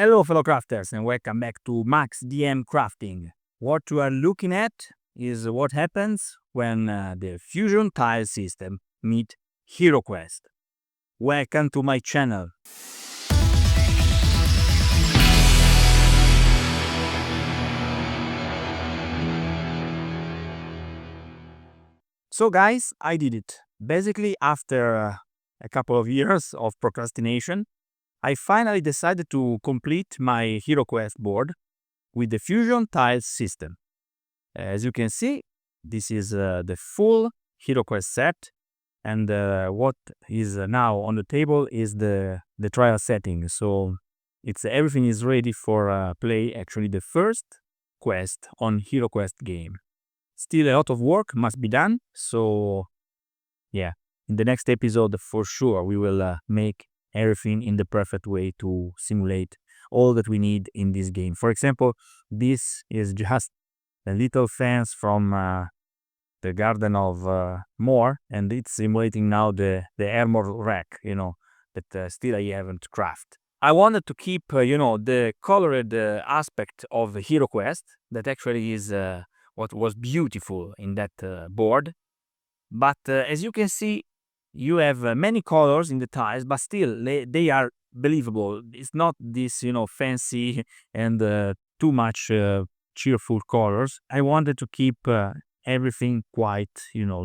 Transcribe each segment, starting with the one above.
Hello fellow crafters and welcome back to maxdmcrafting. What you are looking at is what happens when the Fusion tile system meet HeroQuest. Welcome to my channel. So guys, I did it. Basically after a couple of years of procrastination, I finally decided to complete my HeroQuest board with the Fusion tile system. As you can see, this is the full HeroQuest set, and what is now on the table is the trial setting. So everything is ready for play, actually the first quest on HeroQuest game. Still a lot of work must be done, so yeah, in the next episode for sure we will make everything in the perfect way to simulate all that we need in this game. For example, this is just a little fence from the Garden of Moore, and it's simulating now the armor rack, that still I haven't crafted. I wanted to keep, the colored aspect of the HeroQuest, that actually is what was beautiful in that board. But as you can see, you have many colors in the tiles, but still they are believable. It's not this, fancy and too much cheerful colors. I wanted to keep everything quite,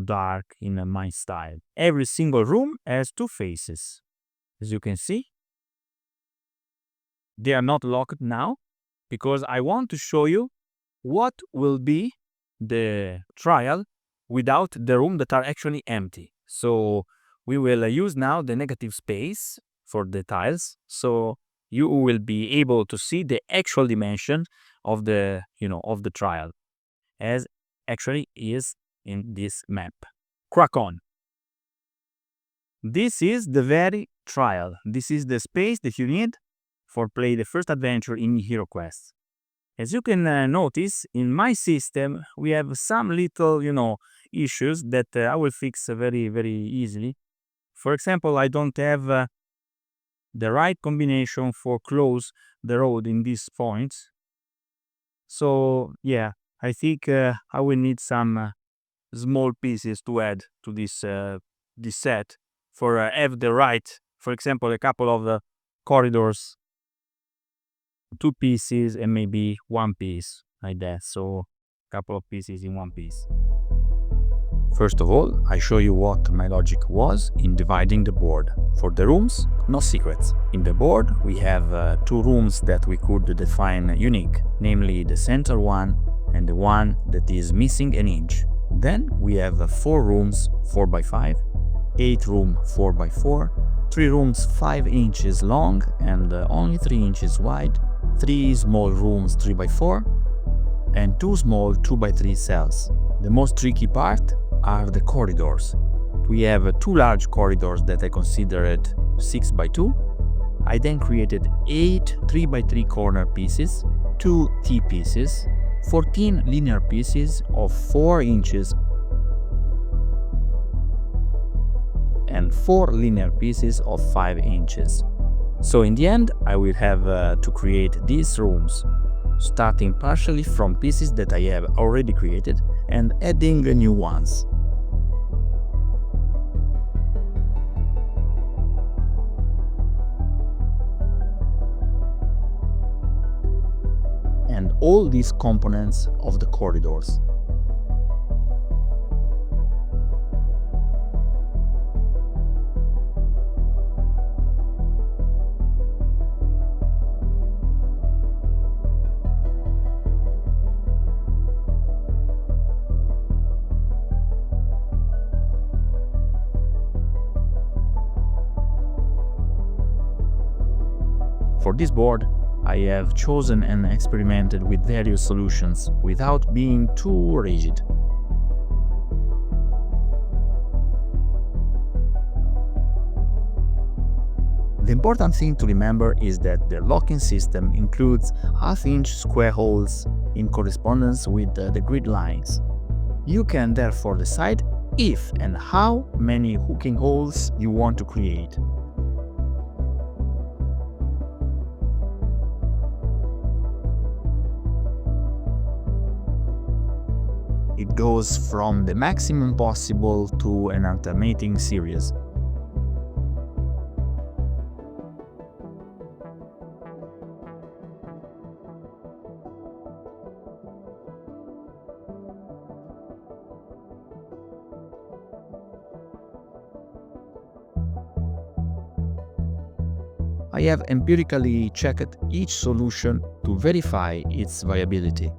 dark in my style. Every single room has two faces. As you can see, they are not locked now because I want to show you what will be the trial without the room that are actually empty. So we will use now the negative space for the tiles, so you will be able to see the actual dimension of the of the trial as actually is in this map. Crack on. This is the very trial. This is the space that you need for play the first adventure in HeroQuest. As you can notice, in my system we have some little issues that I will fix very, very easily. For example, I don't have the right combination for close the road in these points. So yeah, I think I will need some small pieces to add to this set for have the right, for example, a couple of corridors, 2 pieces and maybe 1 piece like that. So a couple of pieces in 1 piece. First of all, I show you what my logic was in dividing the board. For the rooms, no secrets. In the board, we have 2 rooms that we could define unique, namely the center one and the one that is missing an inch. Then we have 4 rooms 4x5, 8 room 4x4, 3 rooms 5 inches long and only 3 inches wide, 3 small rooms 3x4, and 2 small 2x3 cells. The most tricky part are the corridors. We have 2 large corridors that I considered 6x2. I then created 8 3x3 corner pieces, 2 T-pieces, 14 linear pieces of 4 inches and 4 linear pieces of 5 inches. So in the end, I will have to create these rooms, starting partially from pieces that I have already created and adding new ones. And all these components of the corridors. For this board, I have chosen and experimented with various solutions without being too rigid. The important thing to remember is that the locking system includes half-inch square holes in correspondence with the grid lines. You can therefore decide if and how many hooking holes you want to create. It goes from the maximum possible to an alternating series. I have empirically checked each solution to verify its viability.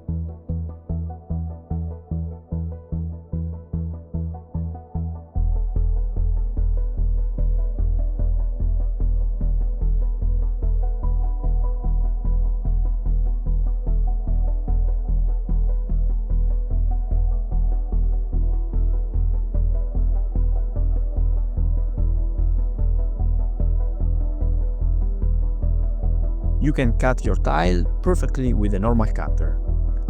You can cut your tile perfectly with a normal cutter.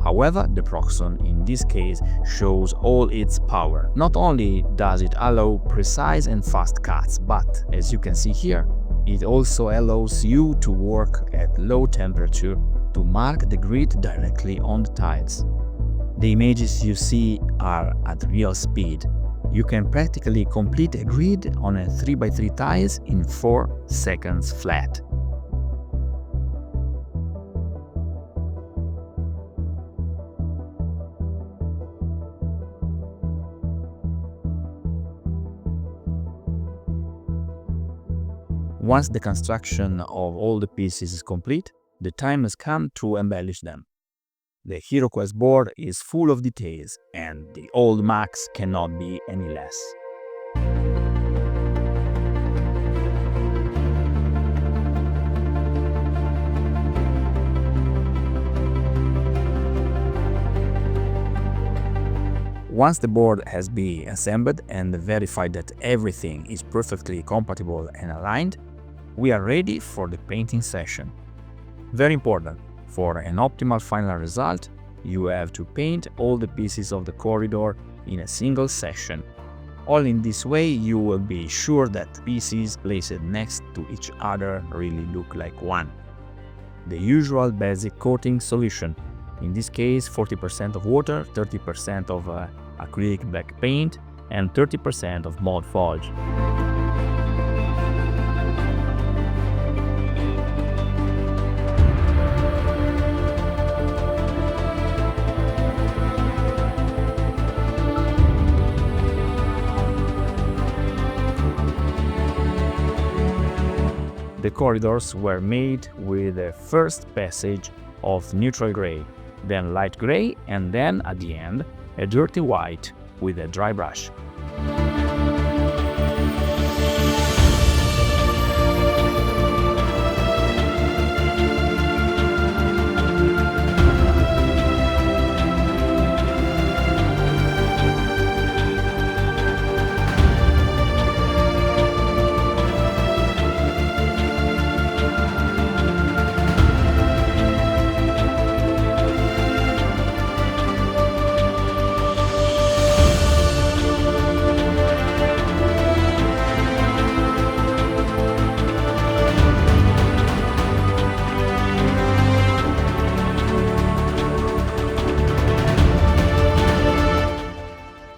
However, the Proxon in this case shows all its power. Not only does it allow precise and fast cuts, but as you can see here, it also allows you to work at low temperature to mark the grid directly on the tiles. The images you see are at real speed. You can practically complete a grid on a 3x3 tiles in 4 seconds flat. Once the construction of all the pieces is complete, the time has come to embellish them. The HeroQuest board is full of details, and the old Max cannot be any less. Once the board has been assembled and verified that everything is perfectly compatible and aligned, we are ready for the painting session. Very important, for an optimal final result, you have to paint all the pieces of the corridor in a single session. All in this way you will be sure that pieces placed next to each other really look like one. The usual basic coating solution, in this case 40% of water, 30% of acrylic black paint and 30% of Mod Podge. The corridors were made with the first passage of neutral gray, then light gray, and then, at the end, a dirty white with a dry brush.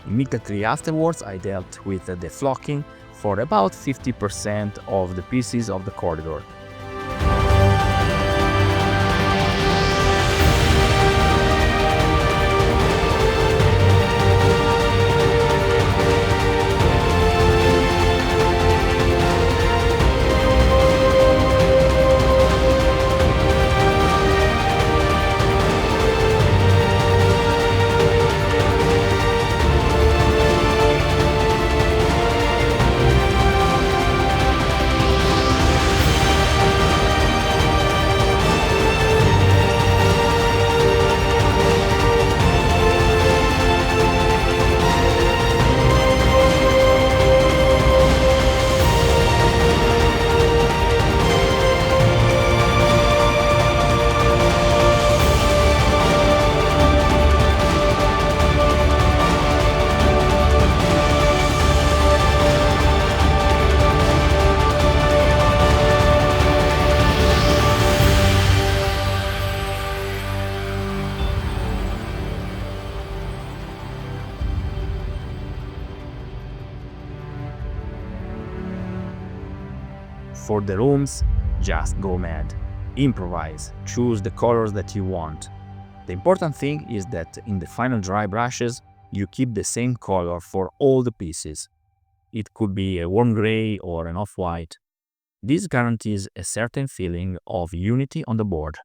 Immediately afterwards, I dealt with the flocking for about 50% of the pieces of the corridor. for the rooms, just go mad. Improvise, choose the colors that you want. The important thing is that in the final dry brushes, you keep the same color for all the pieces. It could be a warm gray or an off-white. This guarantees a certain feeling of unity on the board.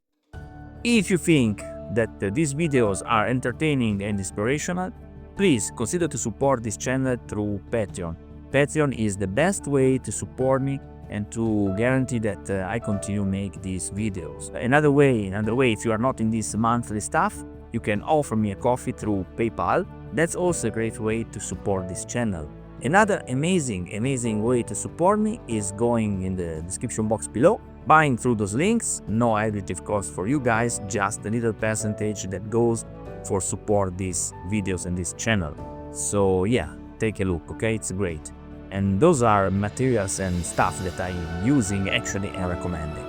If you think that these videos are entertaining and inspirational, please consider to support this channel through Patreon. Patreon is the best way to support me and to guarantee that I continue make these videos. Another way, if you are not in this monthly stuff, you can offer me a coffee through PayPal. That's also a great way to support this channel. Another amazing way to support me is going in the description box below, buying through those links. No additive cost for you guys, just a little percentage that goes for support these videos and this channel. So yeah, take a look, okay? It's great. And those are materials and stuff that I'm using actually and recommending.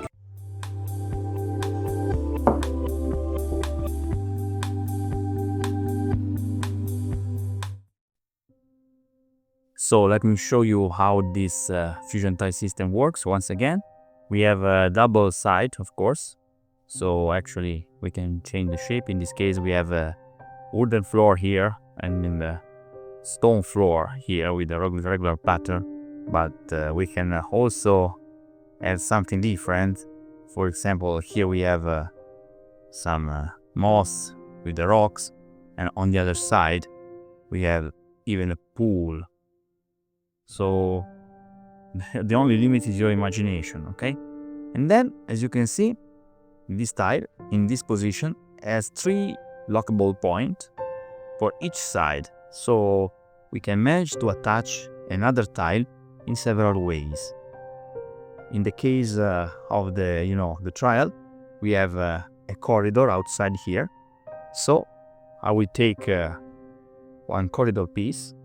So let me show you how this fusion tile system works. Once again, we have a double side, of course. So actually we can change the shape. In this case, we have a wooden floor here and in the stone floor here with a regular pattern, but we can also add something different. For example, here we have some moss with the rocks, and on the other side we have even a pool. So the only limit is your imagination, okay? And then, as you can see, this tile in this position has 3 lockable points for each side. So we can manage to attach another tile in several ways. In the case of the trial, we have a corridor outside here. So I will take one corridor piece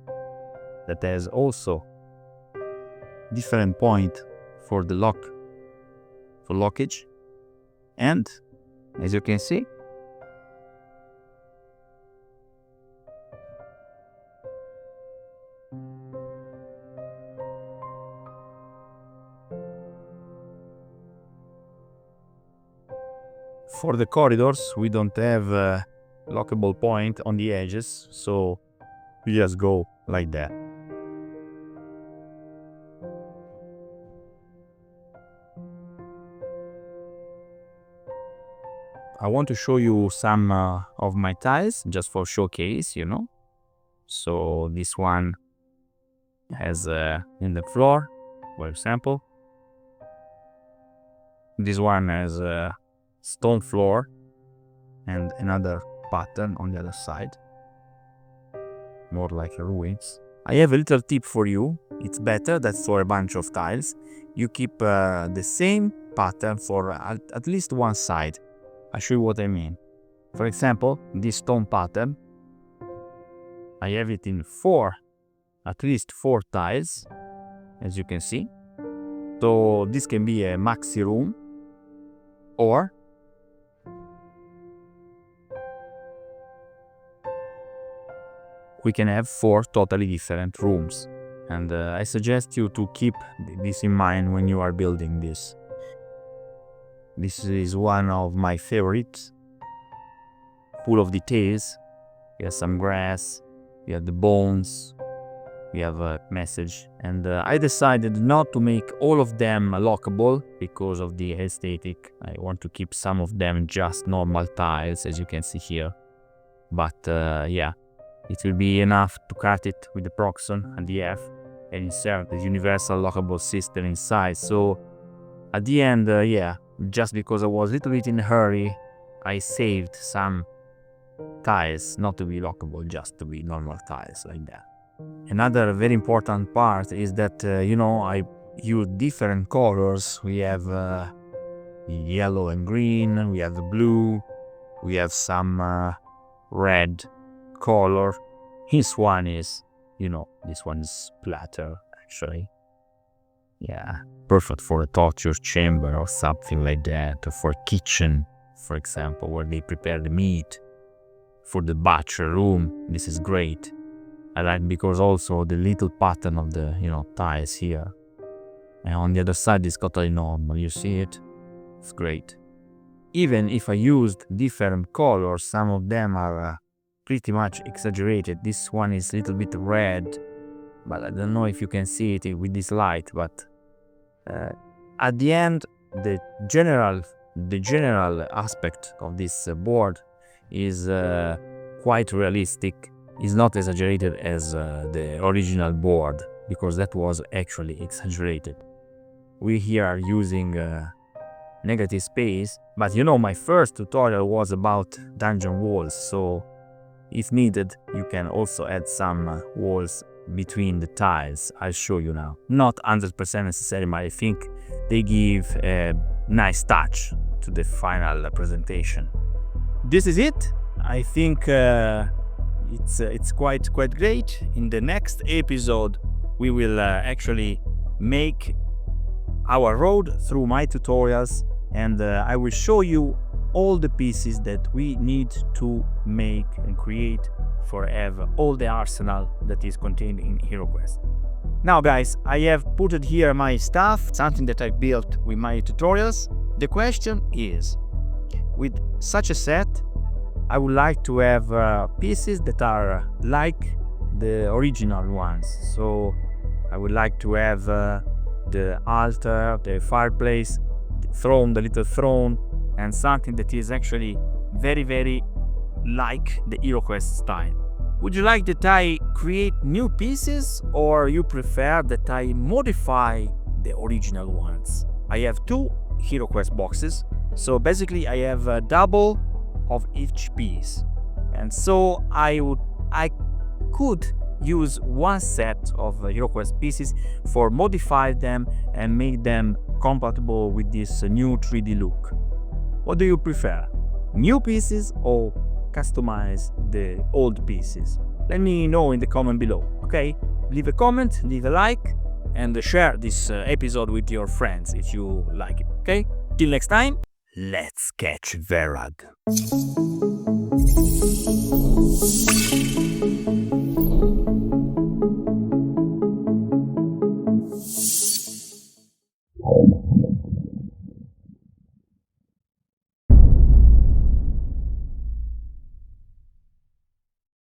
that has also different point for the lockage, and as you can see, for the corridors we don't have a lockable point on the edges, so we just go like that. I want to show you some of my tiles just for showcase, So this one has in the floor, for example. This one has a stone floor and another pattern on the other side, more like ruins. I have a little tip for you. It's better that for a bunch of tiles you keep the same pattern for at least one side. I'll show you what I mean. For example, this stone pattern, I have it in at least 4 tiles, as you can see. So this can be a maxi room, or we can have 4 totally different rooms. And I suggest you to keep this in mind when you are building this. This is one of my favorites, full of details. We have some grass, we have the bones, we have a message. And I decided not to make all of them lockable because of the aesthetic. I want to keep some of them just normal tiles, as you can see here. But yeah, it will be enough to cut it with the Proxon and the F and insert the universal lockable system inside. So at the end, yeah, just because I was a little bit in a hurry, I saved some tiles not to be lockable, just to be normal tiles like that. Another very important part is that, I use different colors. We have yellow and green, we have the blue, we have some red color. This one is, this one is splatter, actually. Yeah, perfect for a torture chamber or something like that, or for a kitchen, for example, where they prepare the meat. For the butcher room, this is great. I like because also the little pattern of the, tiles here. And on the other side is totally normal, you see it? It's great. Even if I used different colors, some of them are pretty much exaggerated. This one is a little bit red, but I don't know if you can see it with this light, but at the end, the general aspect of this board is quite realistic. It's not exaggerated as the original board, because that was actually exaggerated. We here are using negative space, but you know, my first tutorial was about dungeon walls, so if needed you can also add some walls between the tiles. I'll show you now. Not 100% necessary, but I think they give a nice touch to the final presentation. This is it. I think it's quite great. In the next episode we will actually make our road through my tutorials, and I will show you all the pieces that we need to make and create for have all the arsenal that is contained in HeroQuest. Now guys, I have put here my stuff, something that I built with my tutorials. The question is, with such a set, I would like to have pieces that are like the original ones. So I would like to have the altar, the fireplace, the throne, the little throne, and something that is actually very like the HeroQuest style. Would you like that I create new pieces, or you prefer that I modify the original ones? I have two HeroQuest boxes, so basically I have a double of each piece, and so I could use one set of HeroQuest pieces for modify them and make them compatible with this new 3D look. What do you prefer? New pieces or customize the old pieces? Let me know in the comment below, okay? Leave a comment, leave a like, and share this episode with your friends if you like it, okay? Till next time, let's catch Verag.